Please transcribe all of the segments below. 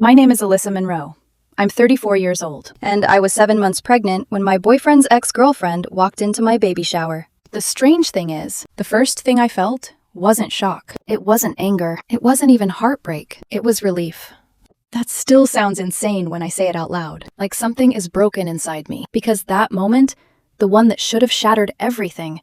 My name is Alyssa Monroe. I'm 34 years old, and I was 7 months pregnant when my boyfriend's ex-girlfriend walked into my baby shower. The strange thing is, the first thing I felt wasn't shock. It wasn't anger. It wasn't even heartbreak. It was relief. That still sounds insane when I say it out loud, like something is broken inside me, because that moment, the one that should have shattered everything,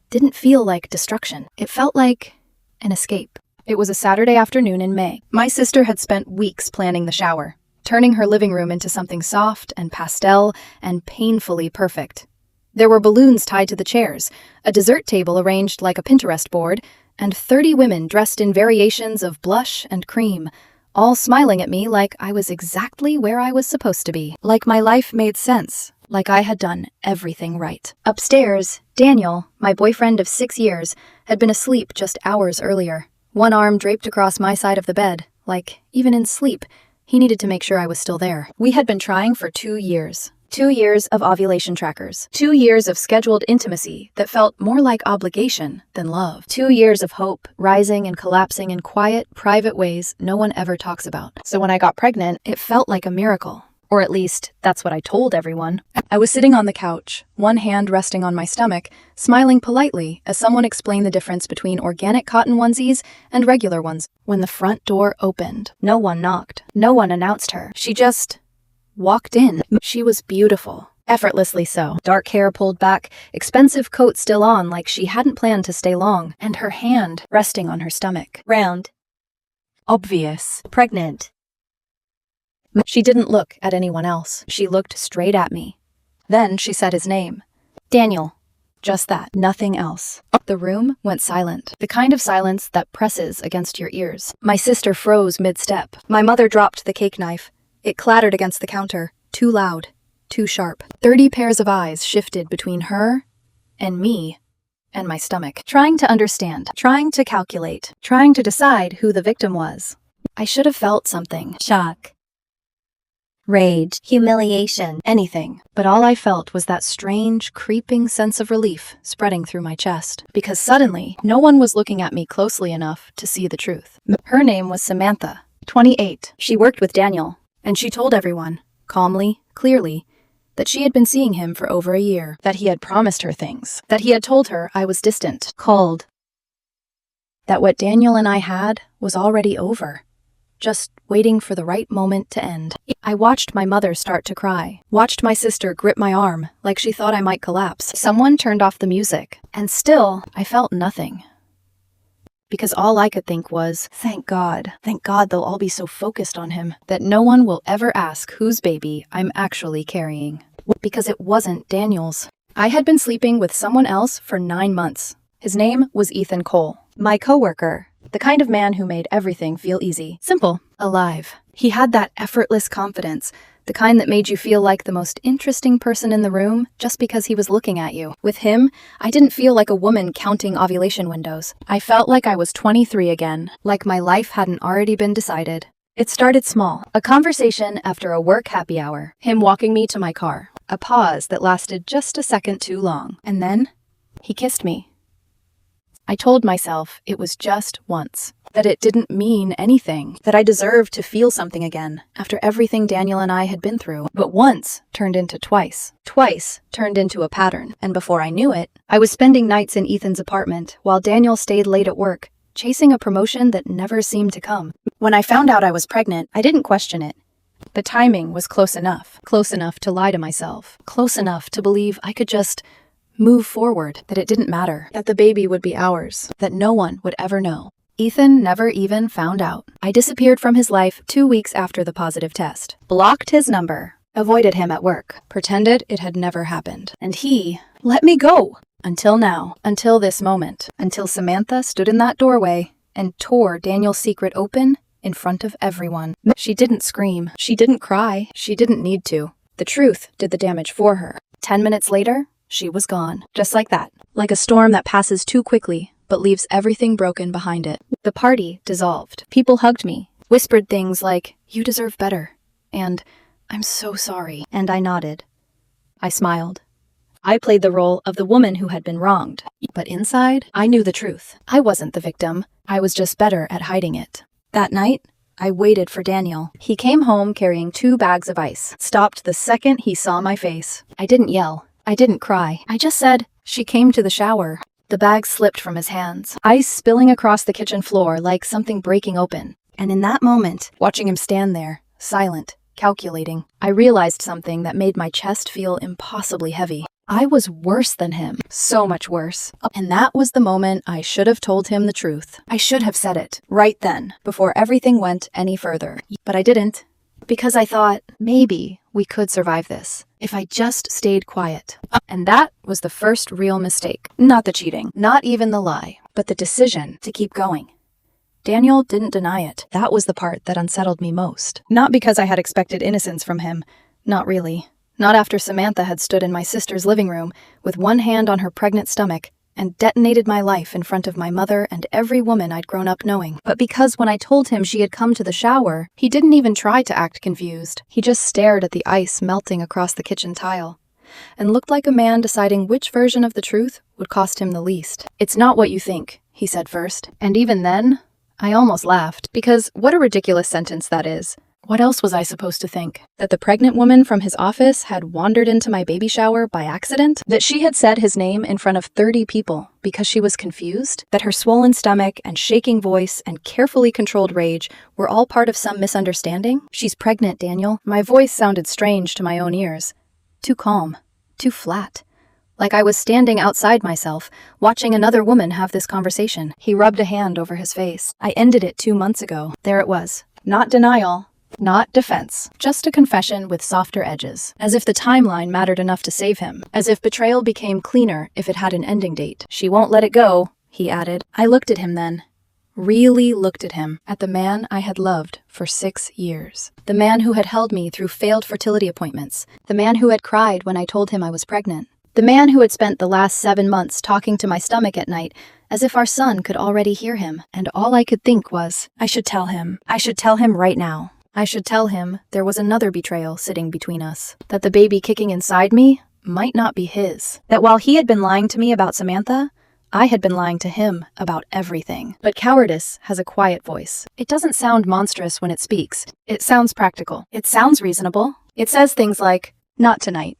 didn't feel like destruction. It felt like an escape. It was a Saturday afternoon in May. My sister had spent weeks planning the shower, turning her living room into something soft and pastel and painfully perfect. There were balloons tied to the chairs, a dessert table arranged like a Pinterest board, and 30 women dressed in variations of blush and cream, all smiling at me like I was exactly where I was supposed to be, like my life made sense, like I had done everything right. Upstairs, Daniel, my boyfriend of 6 years, had been asleep just hours earlier. One arm draped across my side of the bed, like, even in sleep, he needed to make sure I was still there. We had been trying for 2 years. 2 years of ovulation trackers. 2 years of scheduled intimacy that felt more like obligation than love. 2 years of hope, rising and collapsing in quiet, private ways no one ever talks about. So when I got pregnant, it felt like a miracle. Or at least, that's what I told everyone. I was sitting on the couch, one hand resting on my stomach, smiling politely as someone explained the difference between organic cotton onesies and regular ones. When the front door opened, no one knocked. No one announced her. She just walked in. She was beautiful. Effortlessly so. Dark hair pulled back, expensive coat still on like she hadn't planned to stay long, and her hand resting on her stomach. Round. Obvious. Pregnant. She didn't look at anyone else. She looked straight at me. Then she said his name. Daniel. Just that. Nothing else. The room went silent. The kind of silence that presses against your ears. My sister froze mid-step. My mother dropped the cake knife. It clattered against the counter. Too loud. Too sharp. 30 pairs of eyes shifted between her and me and my stomach. Trying to understand. Trying to calculate. Trying to decide who the victim was. I should have felt something. Shock. Rage. Humiliation. Anything. But all I felt was that strange, creeping sense of relief spreading through my chest. Because suddenly, no one was looking at me closely enough to see the truth. Her name was Samantha, 28. She worked with Daniel, and she told everyone, calmly, clearly, that she had been seeing him for over a year, that he had promised her things, that he had told her I was distant, cold, that what Daniel and I had was already over. Just waiting for the right moment to end. I watched my mother start to cry, watched my sister grip my arm like she thought I might collapse. Someone turned off the music, and still, I felt nothing. Because all I could think was, thank God they'll all be so focused on him that no one will ever ask whose baby I'm actually carrying. Because it wasn't Daniel's. I had been sleeping with someone else for 9 months. His name was Ethan Cole, my coworker. The kind of man who made everything feel easy, simple, alive. He had that effortless confidence, the kind that made you feel like the most interesting person in the room just because he was looking at you. With him, I didn't feel like a woman counting ovulation windows. I felt like I was 23 again, like my life hadn't already been decided. It started small, a conversation after a work happy hour, him walking me to my car, a pause that lasted just a second too long, and then he kissed me. I told myself it was just once, that it didn't mean anything, that I deserved to feel something again after everything Daniel and I had been through. But once turned into twice. Twice turned into a pattern. And before I knew it, I was spending nights in Ethan's apartment while Daniel stayed late at work, chasing a promotion that never seemed to come. When I found out I was pregnant, I didn't question it. The timing was close enough to lie to myself, close enough to believe I could just move forward, that it didn't matter, that the baby would be ours, that no one would ever know. Ethan never even found out. I disappeared from his life 2 weeks after the positive test, blocked his number, avoided him at work, pretended it had never happened. And he let me go. Until now, until this moment, until Samantha stood in that doorway and tore Daniel's secret open in front of everyone. She didn't scream. She didn't cry. She didn't need to. The truth did the damage for her. 10 minutes later, she was gone. Just like that. Like a storm that passes too quickly, but leaves everything broken behind it. The party dissolved. People hugged me, whispered things like, "You deserve better," and "I'm so sorry." And I nodded. I smiled. I played the role of the woman who had been wronged. But inside, I knew the truth. I wasn't the victim. I was just better at hiding it. That night, I waited for Daniel. He came home carrying 2 bags of ice. Stopped the second he saw my face. I didn't yell. I didn't cry. I just said, "She came to the shower." The bag slipped from his hands, ice spilling across the kitchen floor like something breaking open. And in that moment, watching him stand there, silent, calculating, I realized something that made my chest feel impossibly heavy. I was worse than him, so much worse. And that was the moment I should have told him the truth. I should have said it, right then, before everything went any further. But I didn't, because I thought, maybe we could survive this, if I just stayed quiet. And that was the first real mistake. Not the cheating, not even the lie, but the decision to keep going. Daniel didn't deny it. That was the part that unsettled me most. Not because I had expected innocence from him. Not really. Not after Samantha had stood in my sister's living room with one hand on her pregnant stomach and detonated my life in front of my mother and every woman I'd grown up knowing. But because when I told him she had come to the shower, he didn't even try to act confused. He just stared at the ice melting across the kitchen tile and looked like a man deciding which version of the truth would cost him the least. "It's not what you think," he said first. And even then, I almost laughed, because what a ridiculous sentence that is. What else was I supposed to think? That the pregnant woman from his office had wandered into my baby shower by accident? That she had said his name in front of 30 people because she was confused? That her swollen stomach and shaking voice and carefully controlled rage were all part of some misunderstanding? "She's pregnant, Daniel." My voice sounded strange to my own ears. Too calm. Too flat. Like I was standing outside myself, watching another woman have this conversation. He rubbed a hand over his face. I ended it 2 months ago. There it was. Not denial. Not defense. Just a confession with softer edges. As if the timeline mattered enough to save him. As if betrayal became cleaner if it had an ending date. "She won't let it go," he added. I looked at him then. Really looked at him. At the man I had loved for 6 years. The man who had held me through failed fertility appointments. The man who had cried when I told him I was pregnant. The man who had spent the last 7 months talking to my stomach at night as if our son could already hear him. And all I could think was, I should tell him. I should tell him right now. I should tell him there was another betrayal sitting between us. That the baby kicking inside me might not be his. That while he had been lying to me about Samantha, I had been lying to him about everything. But cowardice has a quiet voice. It doesn't sound monstrous when it speaks. It sounds practical. It sounds reasonable. It says things like, "Not tonight."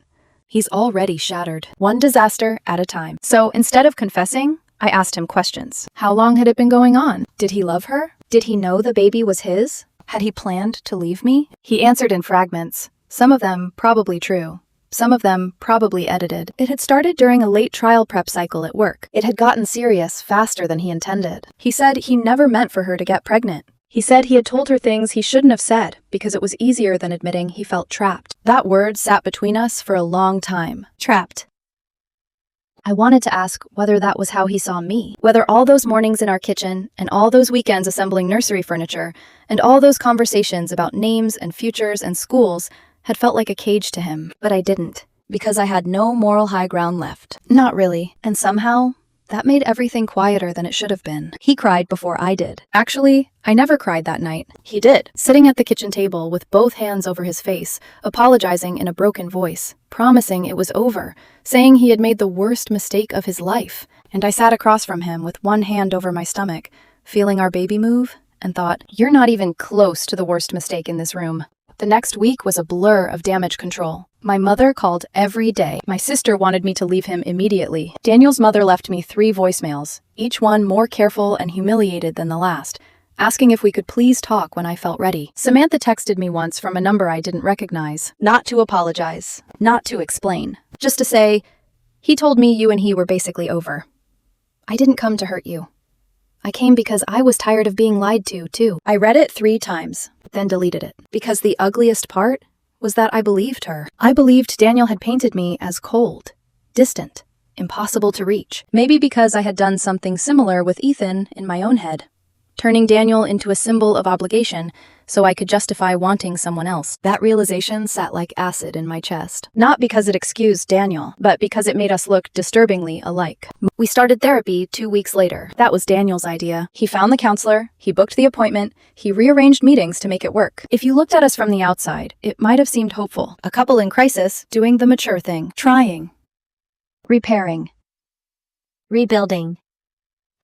He's already shattered, one disaster at a time. So instead of confessing, I asked him questions. How long had it been going on? Did he love her? Did he know the baby was his? Had he planned to leave me? He answered in fragments, some of them probably true, some of them probably edited. It had started during a late trial prep cycle at work. It had gotten serious faster than he intended. He said he never meant for her to get pregnant. He said he had told her things he shouldn't have said because it was easier than admitting he felt trapped. That word sat between us for a long time. Trapped. I wanted to ask whether that was how he saw me, whether all those mornings in our kitchen and all those weekends assembling nursery furniture and all those conversations about names and futures and schools had felt like a cage to him. But I didn't, because I had no moral high ground left. Not really. And somehow, that made everything quieter than it should have been. He cried before I did. Actually, I never cried that night. He did, sitting at the kitchen table with both hands over his face, apologizing in a broken voice, promising it was over, saying he had made the worst mistake of his life. And I sat across from him with one hand over my stomach, feeling our baby move, and thought, "You're not even close to the worst mistake in this room." The next week was a blur of damage control. My mother called every day. My sister wanted me to leave him immediately. Daniel's mother left me 3 voicemails, each one more careful and humiliated than the last, asking if we could please talk when I felt ready. Samantha texted me once from a number I didn't recognize, not to apologize, not to explain, just to say, "He told me you and he were basically over. I didn't come to hurt you. I came because I was tired of being lied to, too." I read it 3 times, then deleted it, because the ugliest part was that I believed her. I believed Daniel had painted me as cold, distant, impossible to reach. Maybe because I had done something similar with Ethan in my own head, turning Daniel into a symbol of obligation so I could justify wanting someone else. That realization sat like acid in my chest. Not because it excused Daniel, but because it made us look disturbingly alike. We started therapy 2 weeks later. That was Daniel's idea. He found the counselor, he booked the appointment, he rearranged meetings to make it work. If you looked at us from the outside, it might have seemed hopeful. A couple in crisis doing the mature thing, trying, repairing, Rebuilding.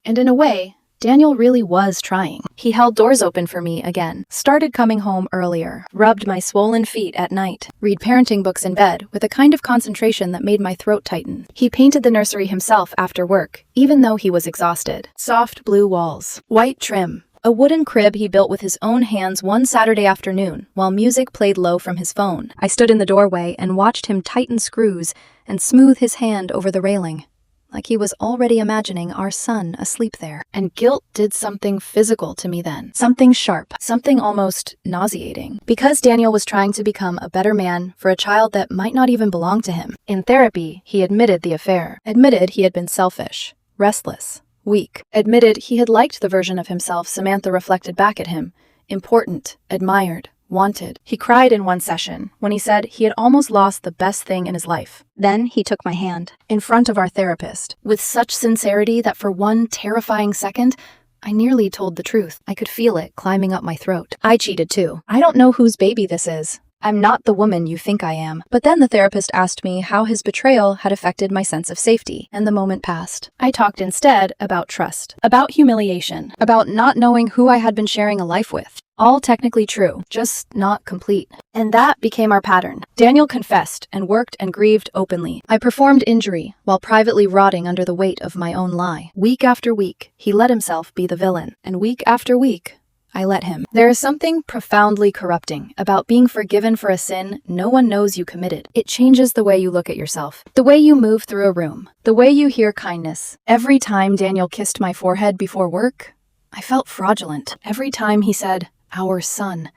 and in a way, Daniel really was trying. He held doors open for me again, started coming home earlier, rubbed my swollen feet at night, read parenting books in bed with a kind of concentration that made my throat tighten. He painted the nursery himself after work, even though he was exhausted. Soft blue walls, white trim, a wooden crib he built with his own hands one Saturday afternoon while music played low from his phone. I stood in the doorway and watched him tighten screws and smooth his hand over the railing, like he was already imagining our son asleep there. And guilt did something physical to me then. Something sharp, something almost nauseating. Because Daniel was trying to become a better man for a child that might not even belong to him. In therapy, he admitted the affair. Admitted he had been selfish, restless, weak. Admitted he had liked the version of himself Samantha reflected back at him. Important, admired, wanted. He cried in one session when he said he had almost lost the best thing in his life. Then he took my hand in front of our therapist with such sincerity that for one terrifying second, I nearly told the truth. I could feel it climbing up my throat. I cheated too. I don't know whose baby this is. I'm not the woman you think I am. But then the therapist asked me how his betrayal had affected my sense of safety, and the moment passed. I talked instead about trust, about humiliation, about not knowing who I had been sharing a life with. All technically true, just not complete. And that became our pattern. Daniel confessed and worked and grieved openly. I performed injury while privately rotting under the weight of my own lie. Week after week, he let himself be the villain, and week after week, I let him. There is something profoundly corrupting about being forgiven for a sin no one knows you committed. It changes the way you look at yourself, the way you move through a room, the way you hear kindness. Every time Daniel kissed my forehead before work, I felt fraudulent. Every time he said, "Our son,"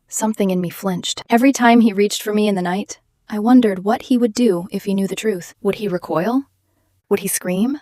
something in me flinched. Every time he reached for me in the night, I wondered what he would do if he knew the truth. Would he recoil? Would he scream?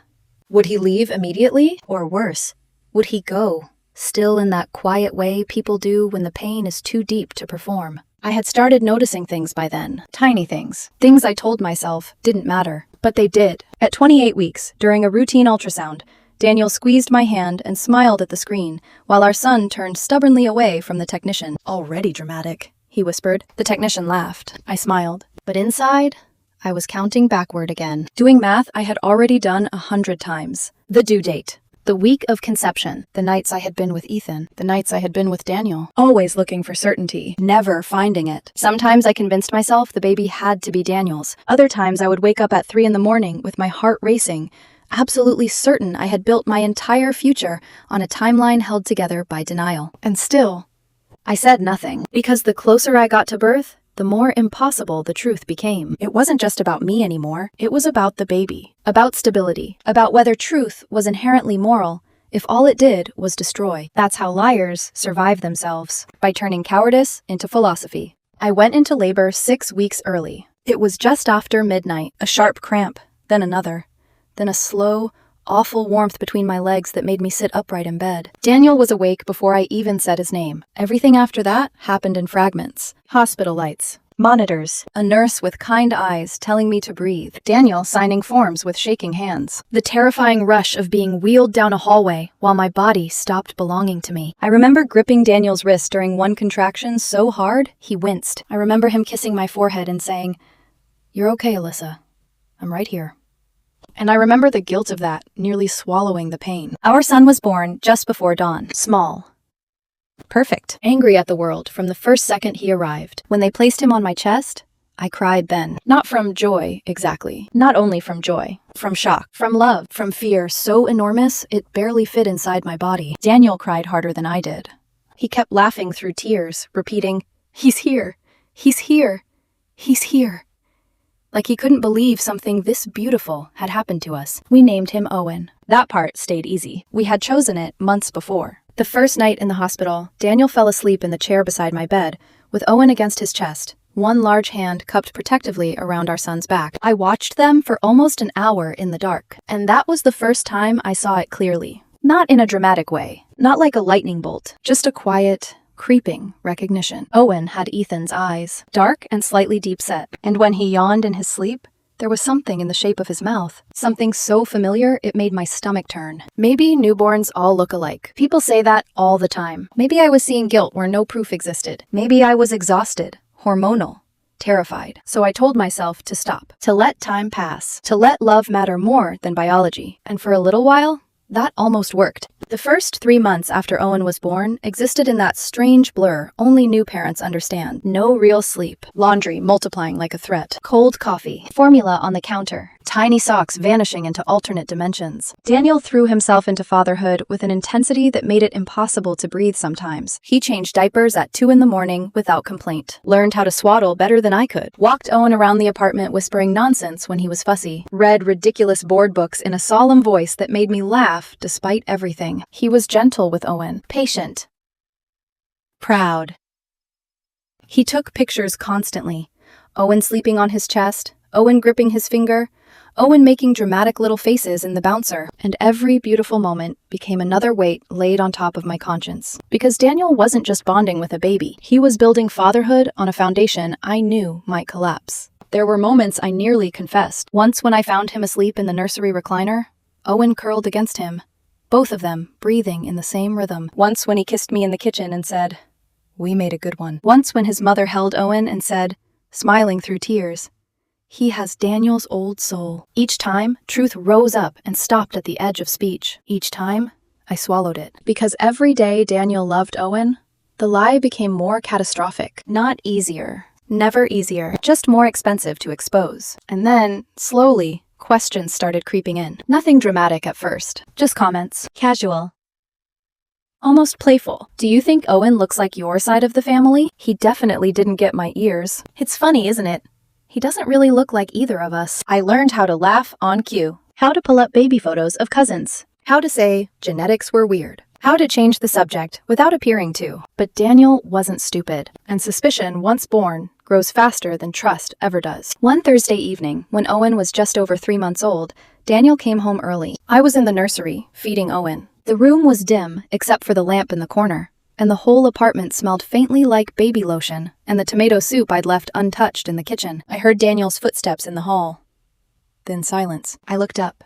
Would he leave immediately? Or worse, would he go? Still in that quiet way people do when the pain is too deep to perform. I had started noticing things by then. Tiny things. Things I told myself didn't matter. But they did. At 28 weeks, during a routine ultrasound, Daniel squeezed my hand and smiled at the screen, while our son turned stubbornly away from the technician. "Already dramatic," he whispered. The technician laughed. I smiled. But inside, I was counting backward again. Doing math I had already done 100 times. The due date. The week of conception, the nights I had been with Ethan, the nights I had been with Daniel, always looking for certainty, never finding it. Sometimes I convinced myself the baby had to be Daniel's. Other times I would wake up at 3 a.m. with my heart racing, absolutely certain I had built my entire future on a timeline held together by denial. And still, I said nothing, because the closer I got to birth, the more impossible the truth became. It wasn't just about me anymore. It was about the baby, about stability, about whether truth was inherently moral if all it did was destroy. That's how liars survive themselves, by turning cowardice into philosophy. I went into labor 6 weeks early. It was just after midnight, a sharp cramp, then another, then a slow, awful warmth between my legs that made me sit upright in bed. Daniel was awake before I even said his name. Everything after that happened in fragments. Hospital lights, monitors, a nurse with kind eyes telling me to breathe, Daniel signing forms with shaking hands. The terrifying rush of being wheeled down a hallway while my body stopped belonging to me. I remember gripping Daniel's wrist during one contraction so hard, he winced. I remember him kissing my forehead and saying, "You're okay, Alyssa. I'm right here." And I remember the guilt of that, nearly swallowing the pain. Our son was born just before dawn. Small. Perfect. Angry at the world from the first second he arrived. When they placed him on my chest, I cried then. Not from joy, exactly. Not only from joy. From shock. From love. From fear so enormous it barely fit inside my body. Daniel cried harder than I did. He kept laughing through tears, repeating, "He's here. He's here. He's here." Like he couldn't believe something this beautiful had happened to us. We named him Owen. That part stayed easy. We had chosen it months before. The first night in the hospital, Daniel fell asleep in the chair beside my bed, with Owen against his chest, one large hand cupped protectively around our son's back. I watched them for almost an hour in the dark, and that was the first time I saw it clearly. Not in a dramatic way, not like a lightning bolt, just a quiet, creeping recognition. Owen had Ethan's eyes, dark and slightly deep-set, and when he yawned in his sleep, there was something in the shape of his mouth, something so familiar it made my stomach turn. Maybe newborns all look alike. People say that all the time. Maybe I was seeing guilt where no proof existed. Maybe I was exhausted, hormonal, terrified. So I told myself to stop, to let time pass, to let love matter more than biology. And for a little while, That almost worked. The first 3 months after Owen was born existed in that strange blur only new parents understand. No real sleep. Laundry multiplying like a threat. Cold coffee. Formula on the counter. Tiny socks vanishing into alternate dimensions. Daniel threw himself into fatherhood with an intensity that made it impossible to breathe sometimes. He changed diapers at 2 in the morning without complaint. Learned how to swaddle better than I could. Walked Owen around the apartment whispering nonsense when he was fussy. Read ridiculous board books in a solemn voice that made me laugh despite everything. He was gentle with Owen. Patient. Proud. He took pictures constantly. Owen sleeping on his chest. Owen gripping his finger. Owen making dramatic little faces in the bouncer, and every beautiful moment became another weight laid on top of my conscience. Because Daniel wasn't just bonding with a baby, he was building fatherhood on a foundation I knew might collapse. There were moments I nearly confessed. Once when I found him asleep in the nursery recliner, Owen curled against him, both of them breathing in the same rhythm. Once when he kissed me in the kitchen and said, "We made a good one." Once when his mother held Owen and said, smiling through tears, "He has Daniel's old soul." Each time, truth rose up and stopped at the edge of speech. Each time, I swallowed it. Because every day Daniel loved Owen, the lie became more catastrophic. Not easier. Never easier. Just more expensive to expose. And then, slowly, questions started creeping in. Nothing dramatic at first. Just comments. Casual. Almost playful. "Do you think Owen looks like your side of the family?" He definitely didn't get my ears. "It's funny, isn't it? He doesn't really look like either of us." I learned how to laugh on cue. How to pull up baby photos of cousins. How to say genetics were weird. How to change the subject without appearing to. But Daniel wasn't stupid. And suspicion, once born, grows faster than trust ever does. One Thursday evening, when Owen was just over 3 months old, Daniel came home early. I was in the nursery, feeding Owen. The room was dim, except for the lamp in the corner, and the whole apartment smelled faintly like baby lotion and the tomato soup I'd left untouched in the kitchen. I heard Daniel's footsteps in the hall. Then silence. I looked up.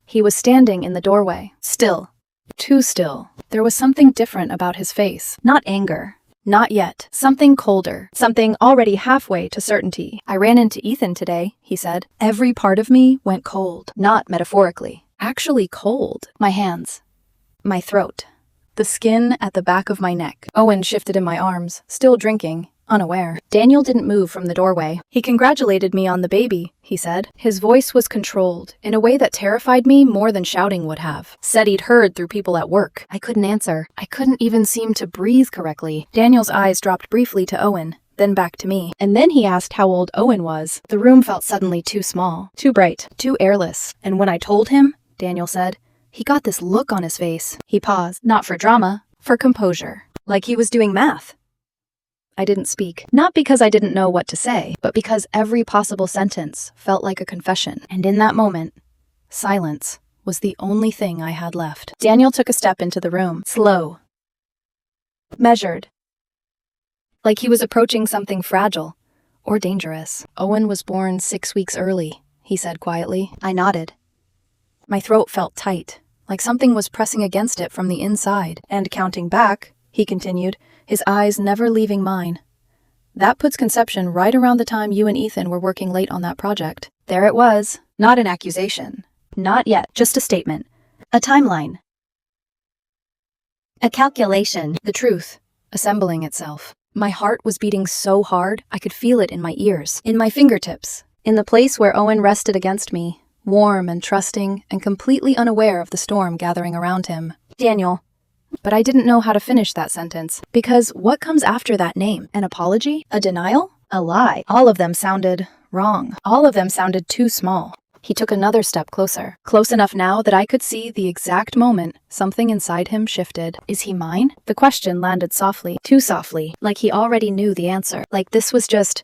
He was standing in the doorway, still. Too still. There was something different about his face. Not anger. Not yet. Something colder. Something already halfway to certainty. "I ran into Ethan today," he said. Every part of me went cold. Not metaphorically. Actually cold. My hands. My throat. The skin at the back of my neck. Owen shifted in my arms, still drinking, unaware. Daniel didn't move from the doorway. "He congratulated me on the baby," he said. His voice was controlled, in a way that terrified me more than shouting would have. Said he'd heard through people at work. I couldn't answer. I couldn't even seem to breathe correctly. Daniel's eyes dropped briefly to Owen, then back to me. And then he asked how old Owen was. The room felt suddenly too small, too bright, too airless. And when I told him, Daniel said, he got this look on his face. He paused, not for drama, for composure. Like he was doing math. I didn't speak, not because I didn't know what to say, but because every possible sentence felt like a confession. And in that moment, silence was the only thing I had left. Daniel took a step into the room, slow, measured, like he was approaching something fragile or dangerous. "Owen was born 6 weeks early," he said quietly. I nodded. My throat felt tight, like something was pressing against it from the inside. "And counting back," he continued, his eyes never leaving mine. "That puts conception right around the time you and Ethan were working late on that project." There it was, not an accusation. Not yet, just a statement. A timeline. A calculation. The truth, assembling itself. My heart was beating so hard, I could feel it in my ears, in my fingertips, in the place where Owen rested against me, warm and trusting and completely unaware of the storm gathering around him. Daniel. But I didn't know how to finish that sentence, because what comes after that name? An apology? A denial? A lie? All of them sounded wrong. All of them sounded too small. He took another step closer, close enough now that I could see the exact moment something inside him shifted. Is he mine? The question landed softly, too softly, like he already knew the answer, like this was just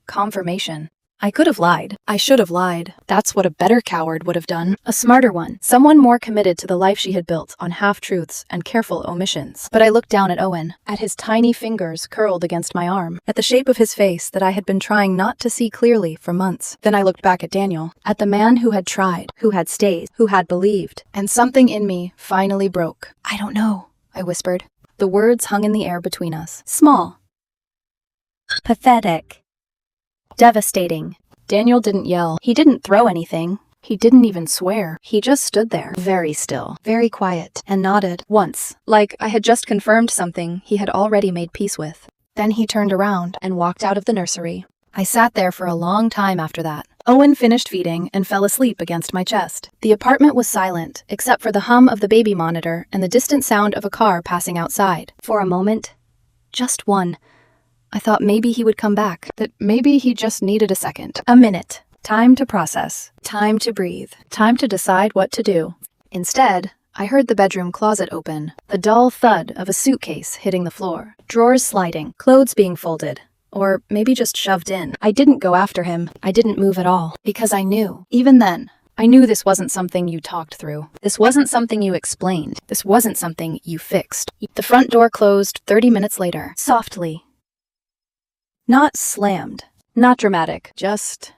confirmation. I could have lied. I should have lied. That's what a better coward would have done. A smarter one. Someone more committed to the life she had built on half-truths and careful omissions. But I looked down at Owen, at his tiny fingers curled against my arm, at the shape of his face that I had been trying not to see clearly for months. Then I looked back at Daniel, at the man who had tried, who had stayed, who had believed. And something in me finally broke. "I don't know," I whispered. The words hung in the air between us. Small. Pathetic. Devastating. Daniel didn't yell. He didn't throw anything. He didn't even swear. He just stood there, very still, very quiet, and nodded once, like I had just confirmed something he had already made peace with. Then he turned around and walked out of the nursery. I sat there for a long time after that. Owen finished feeding and fell asleep against my chest. The apartment was silent, except for the hum of the baby monitor and the distant sound of a car passing outside. For a moment, just one, I thought maybe he would come back, that maybe he just needed a second, a minute. Time to process, time to breathe, time to decide what to do. Instead, I heard the bedroom closet open, the dull thud of a suitcase hitting the floor, drawers sliding, clothes being folded. Or maybe just shoved in. I didn't go after him. I didn't move at all. Because I knew. Even then, I knew this wasn't something you talked through. This wasn't something you explained. This wasn't something you fixed. The front door closed 30 minutes later. Softly. Not slammed. Not dramatic. Just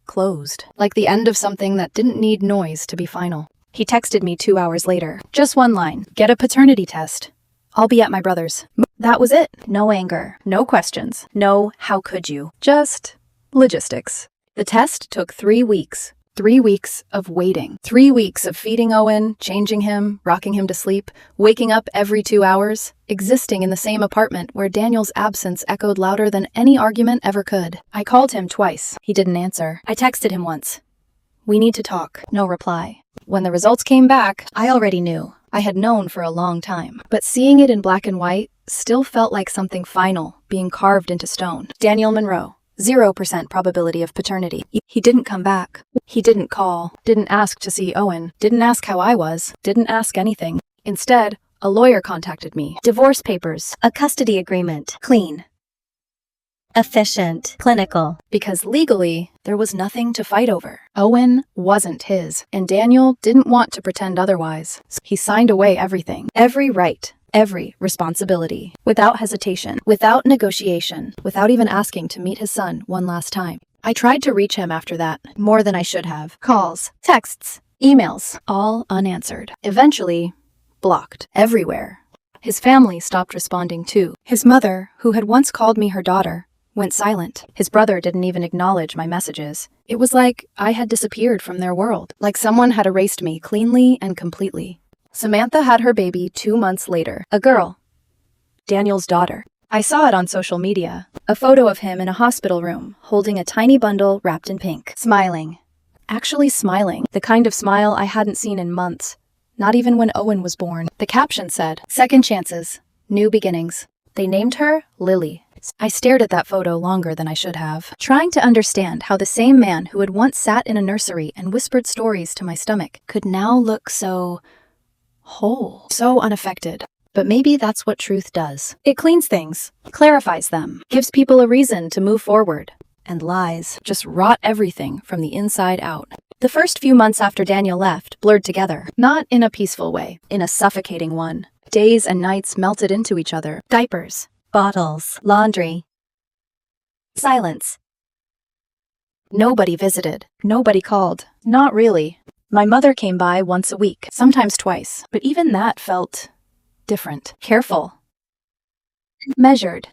closed. Like the end of something that didn't need noise to be final. He texted me 2 hours later. Just one line. Get a paternity test. I'll be at my brother's. That was it. No anger, no questions, no how could you, just logistics. The test took 3 weeks. 3 weeks of waiting. 3 weeks of feeding Owen, changing him, rocking him to sleep, waking up every 2 hours, existing in the same apartment where Daniel's absence echoed louder than any argument ever could. I called him twice. He didn't answer. I texted him once. We need to talk. No reply. When the results came back, I already knew. I had known for a long time, but seeing it in black and white still felt like something final, being carved into stone. Daniel Monroe, 0% probability of paternity. He didn't come back. He didn't call, didn't ask to see Owen, didn't ask how I was, didn't ask anything. Instead, a lawyer contacted me. Divorce papers. A custody agreement. Clean. Efficient. Clinical. Because legally, there was nothing to fight over. Owen wasn't his, and Daniel didn't want to pretend otherwise. He signed away everything, every right, every responsibility, without hesitation, without negotiation, without even asking to meet his son one last time. I tried to reach him after that, more than I should have. Calls, texts, emails, all unanswered. Eventually, blocked, everywhere. His family stopped responding too. His mother, who had once called me her daughter, went silent. His brother didn't even acknowledge my messages. It was like I had disappeared from their world, like someone had erased me cleanly and completely. Samantha had her baby 2 months later, a girl, Daniel's daughter. I saw it on social media, a photo of him in a hospital room, holding a tiny bundle wrapped in pink, smiling. Actually smiling, the kind of smile I hadn't seen in months, not even when Owen was born. The caption said, "Second chances, new beginnings." They named her Lily. I stared at that photo longer than I should have, trying to understand how the same man who had once sat in a nursery and whispered stories to my stomach could now look so whole, so unaffected. But maybe that's what truth does. It cleans things, clarifies them, gives people a reason to move forward. And lies just rot everything from the inside out. The first few months after Daniel left blurred together, not in a peaceful way, in a suffocating one. Days and nights melted into each other. Diapers. Bottles. Laundry. Silence. Nobody visited. Nobody called. Not really. My mother came by once a week, sometimes twice, but even that felt different. Careful. Measured.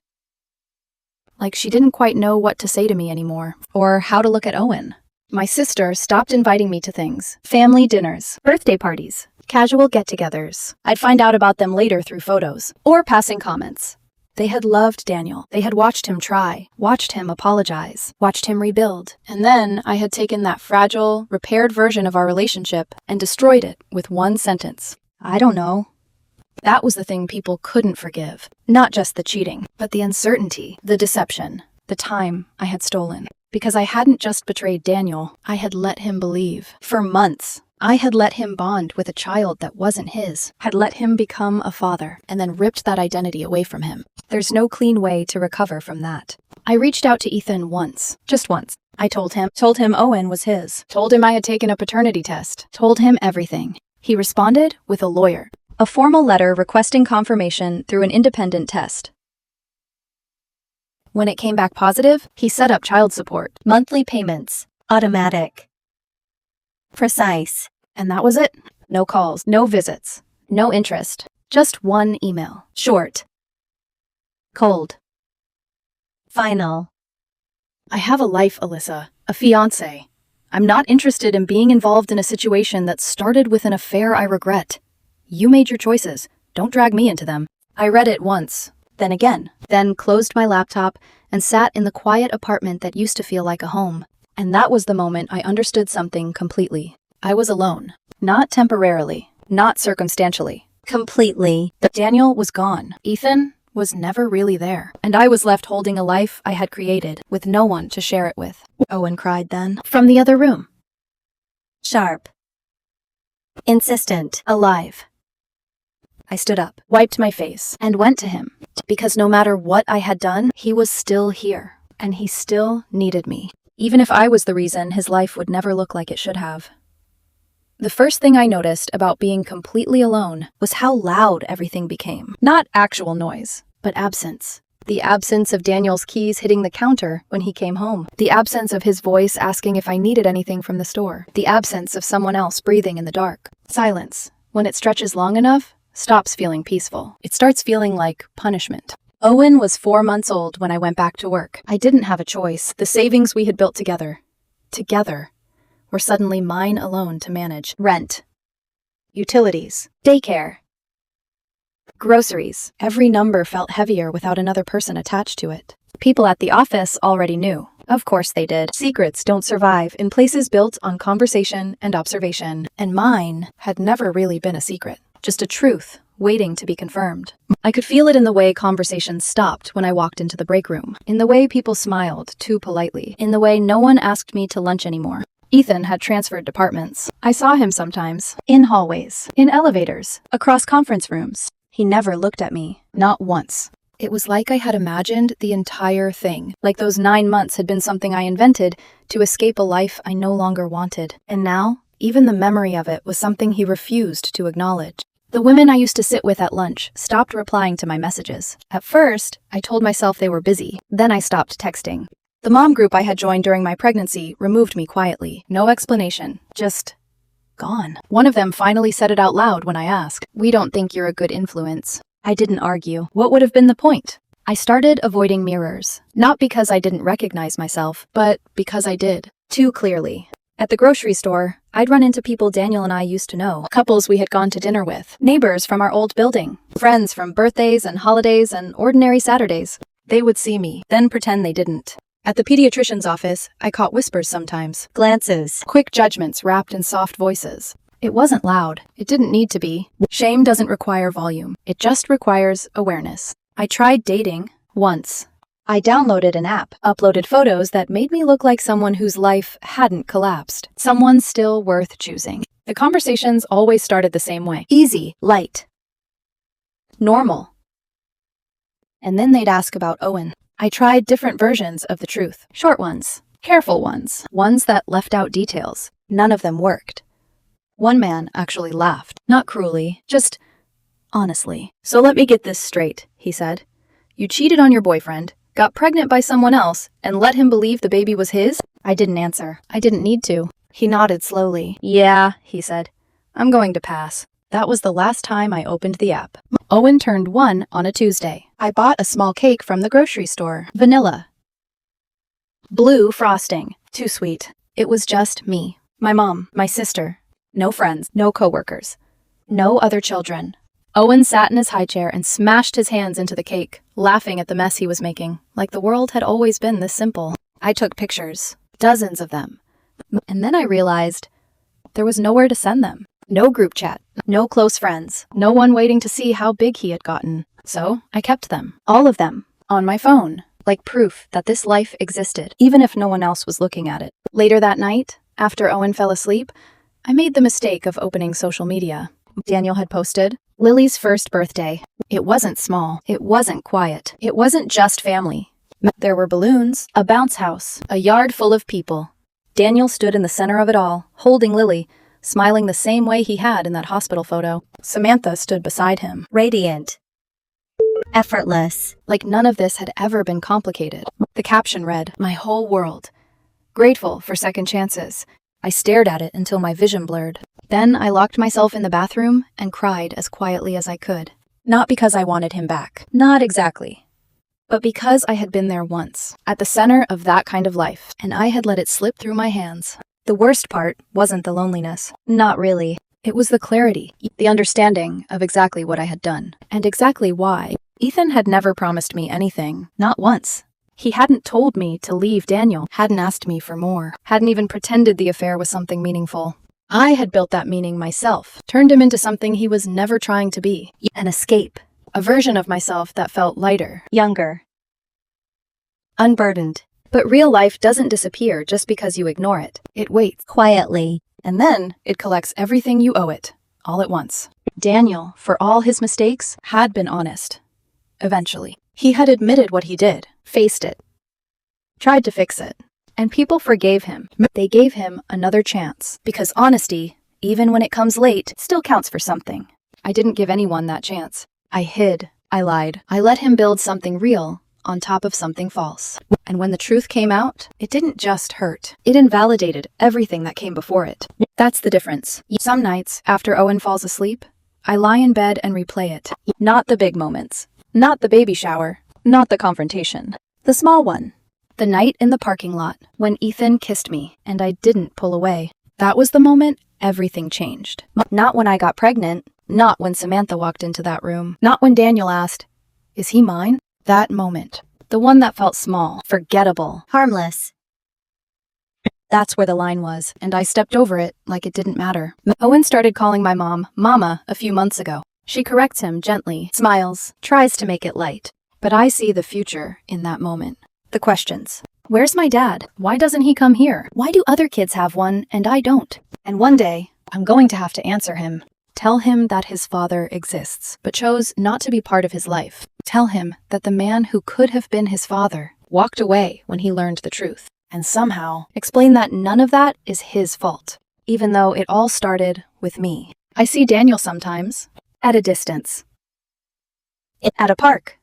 Like she didn't quite know what to say to me anymore, or how to look at Owen. My sister stopped inviting me to things. Family dinners, birthday parties, casual get-togethers. I'd find out about them later through photos, or passing comments. They had loved Daniel. They had watched him try, watched him apologize, watched him rebuild. And then I had taken that fragile, repaired version of our relationship and destroyed it with one sentence. I don't know. That was the thing people couldn't forgive. Not just the cheating, but the uncertainty, the deception, the time I had stolen. Because I hadn't just betrayed Daniel, I had let him believe. For months, I had let him bond with a child that wasn't his, had let him become a father, and then ripped that identity away from him. There's no clean way to recover from that. I reached out to Ethan once, just once. I told him Owen was his, told him I had taken a paternity test, told him everything. He responded with a lawyer, a formal letter requesting confirmation through an independent test. When it came back positive, he set up child support. Monthly payments. Automatic. Precise. And that was it. No calls, no visits, no interest. Just one email. Short. Cold. Final. I have a life, Alyssa. A fiancé. I'm not interested in being involved in a situation that started with an affair I regret. You made your choices. Don't drag me into them. I read it once, then again, then closed my laptop and sat in the quiet apartment that used to feel like a home. And that was the moment I understood something completely. I was alone. Not temporarily, not circumstantially. Completely. Daniel was gone. Ethan was never really there. And I was left holding a life I had created with no one to share it with. Owen cried then. From the other room. Sharp. Insistent. Alive. I stood up, wiped my face, and went to him. Because no matter what I had done, he was still here. And he still needed me. Even if I was the reason his life would never look like it should have. The first thing I noticed about being completely alone was how loud everything became. Not actual noise, but absence. The absence of Daniel's keys hitting the counter when he came home. The absence of his voice asking if I needed anything from the store. The absence of someone else breathing in the dark. Silence, when it stretches long enough, stops feeling peaceful. It starts feeling like punishment. Owen was 4 months old when I went back to work. I didn't have a choice. The savings we had built together, were suddenly mine alone to manage. Rent, utilities, daycare, groceries. Every number felt heavier without another person attached to it. People at the office already knew. Of course they did. Secrets don't survive in places built on conversation and observation. And mine had never really been a secret. Just a truth waiting to be confirmed. I could feel it in the way conversations stopped when I walked into the break room. In the way people smiled too politely. In the way no one asked me to lunch anymore. Ethan had transferred departments. I saw him sometimes. In hallways. In elevators. Across conference rooms. He never looked at me. Not once. It was like I had imagined the entire thing. Like those 9 months had been something I invented to escape a life I no longer wanted. And now, even the memory of it was something he refused to acknowledge. The women I used to sit with at lunch stopped replying to my messages. At first, I told myself they were busy. Then I stopped texting. The mom group I had joined during my pregnancy removed me quietly. No explanation. Just gone. One of them finally said it out loud when I asked. We don't think you're a good influence. I didn't argue. What would have been the point? I started avoiding mirrors. Not because I didn't recognize myself, but because I did. Too clearly. At the grocery store, I'd run into people Daniel and I used to know. Couples we had gone to dinner with. Neighbors from our old building. Friends from birthdays and holidays and ordinary Saturdays. They would see me, then pretend they didn't. At the pediatrician's office, I caught whispers sometimes. Glances. Quick judgments wrapped in soft voices. It wasn't loud. It didn't need to be. Shame doesn't require volume. It just requires awareness. I tried dating once. I downloaded an app, uploaded photos that made me look like someone whose life hadn't collapsed. Someone still worth choosing. The conversations always started the same way. Easy, light, normal. And then they'd ask about Owen. I tried different versions of the truth. Short ones, careful ones, ones that left out details. None of them worked. One man actually laughed, not cruelly, just honestly. So let me get this straight, he said. You cheated on your boyfriend, got pregnant by someone else, and let him believe the baby was his? I didn't answer. I didn't need to. He nodded slowly. Yeah, he said. I'm going to pass. That was the last time I opened the app. Owen turned 1 on a Tuesday. I bought a small cake from the grocery store. Vanilla. Blue frosting. Too sweet. It was just me. My mom. My sister. No friends. No coworkers. No other children. Owen sat in his high chair and smashed his hands into the cake, laughing at the mess he was making, like the world had always been this simple. I took pictures. Dozens of them. And then I realized there was nowhere to send them. No group chat, no close friends, no one waiting to see how big he had gotten. So I kept them, all of them, on my phone, like proof that this life existed, even if no one else was looking at it. Later that night, after Owen fell asleep, I made the mistake of opening social media. Daniel had posted Lily's first birthday. It wasn't small. It wasn't quiet. It wasn't just family. There were balloons, a bounce house, a yard full of people. Daniel stood in the center of it all, holding Lily, smiling the same way he had in that hospital photo. Samantha stood beside him. Radiant. Effortless. Like none of this had ever been complicated. The caption read, "My whole world. Grateful for second chances." I stared at it until my vision blurred. Then I locked myself in the bathroom and cried as quietly as I could. Not because I wanted him back. Not exactly. But because I had been there once, at the center of that kind of life, and I had let it slip through my hands. The worst part wasn't the loneliness. Not really. It was the clarity, the understanding of exactly what I had done, and exactly why. Ethan had never promised me anything, not once. He hadn't told me to leave Daniel, hadn't asked me for more, hadn't even pretended the affair was something meaningful. I had built that meaning myself, turned him into something he was never trying to be. An escape. A version of myself that felt lighter, Younger. Unburdened. but real life doesn't disappear just because you ignore it. It waits, Quietly. and then it collects everything you owe it, all at once. Daniel, for all his mistakes, had been honest. Eventually. He had admitted what he did, faced it, tried to fix it, and people forgave him. They gave him another chance, because honesty, even when it comes late, still counts for something. I didn't give anyone that chance. I hid, I lied, I let him build something real on top of something false. And when the truth came out, it didn't just hurt. It invalidated everything that came before it. That's the difference. Some nights, after Owen falls asleep, I lie in bed and replay it. Not the big moments. Not the baby shower. Not the confrontation. The small one. The night in the parking lot when Ethan kissed me and I didn't pull away. That was the moment everything changed. Not when I got pregnant. Not when Samantha walked into that room. Not when Daniel asked, "Is he mine?" That moment. The one that felt small, forgettable, Harmless. that's where the line was, and I stepped over it like it didn't matter. Owen started calling my mom Mama a few months ago. She corrects him gently, smiles, tries to make it light. But I see the future in that moment. The questions. Where's my dad? Why doesn't he come here? Why do other kids have one and I don't? And one day, I'm going to have to answer him. Tell him that his father exists, but chose not to be part of his life. Tell him that the man who could have been his father walked away when he learned the truth. And somehow explain that none of that is his fault, even though it all started with me. I see Daniel sometimes, at a distance. At a park.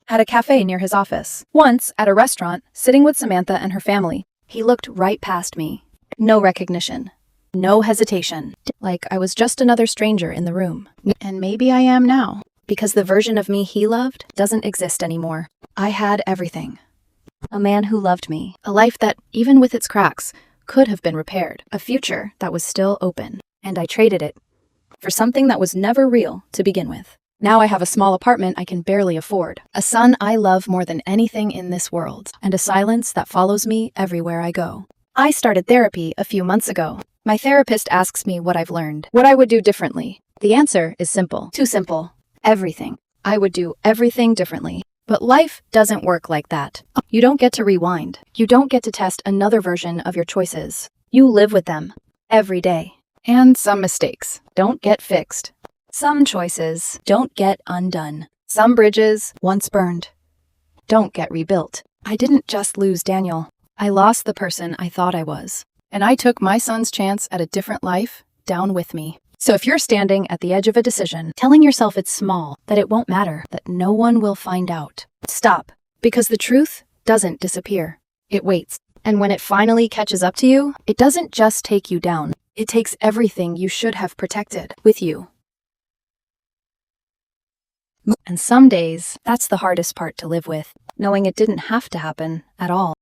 At a cafe near his office. Once, at a restaurant, sitting with Samantha and her family. He looked right past me. No recognition. No hesitation. Like I was just another stranger in the room. And maybe I am now. Because the version of me he loved doesn't exist anymore. I had everything. A man who loved me. A life that, even with its cracks, could have been repaired. A future that was still open. And I traded it for something that was never real to begin with. Now I have a small apartment I can barely afford, a son I love more than anything in this world, and a silence that follows me everywhere I go. I started therapy a few months ago. My therapist asks me what I've learned, what I would do differently. The answer is simple. Too simple. Everything. I would do everything differently. But life doesn't work like that. You don't get to rewind. You don't get to test another version of your choices. You live with them every day. And some mistakes don't get fixed. Some choices don't get undone. Some bridges, once burned, don't get rebuilt. I didn't just lose Daniel. I lost the person I thought I was. And I took my son's chance at a different life down with me. So if you're standing at the edge of a decision, telling yourself it's small, that it won't matter, that no one will find out, stop. Because the truth doesn't disappear. It waits. And when it finally catches up to you, it doesn't just take you down. It takes everything you should have protected with you. And some days, that's the hardest part to live with, knowing it didn't have to happen at all.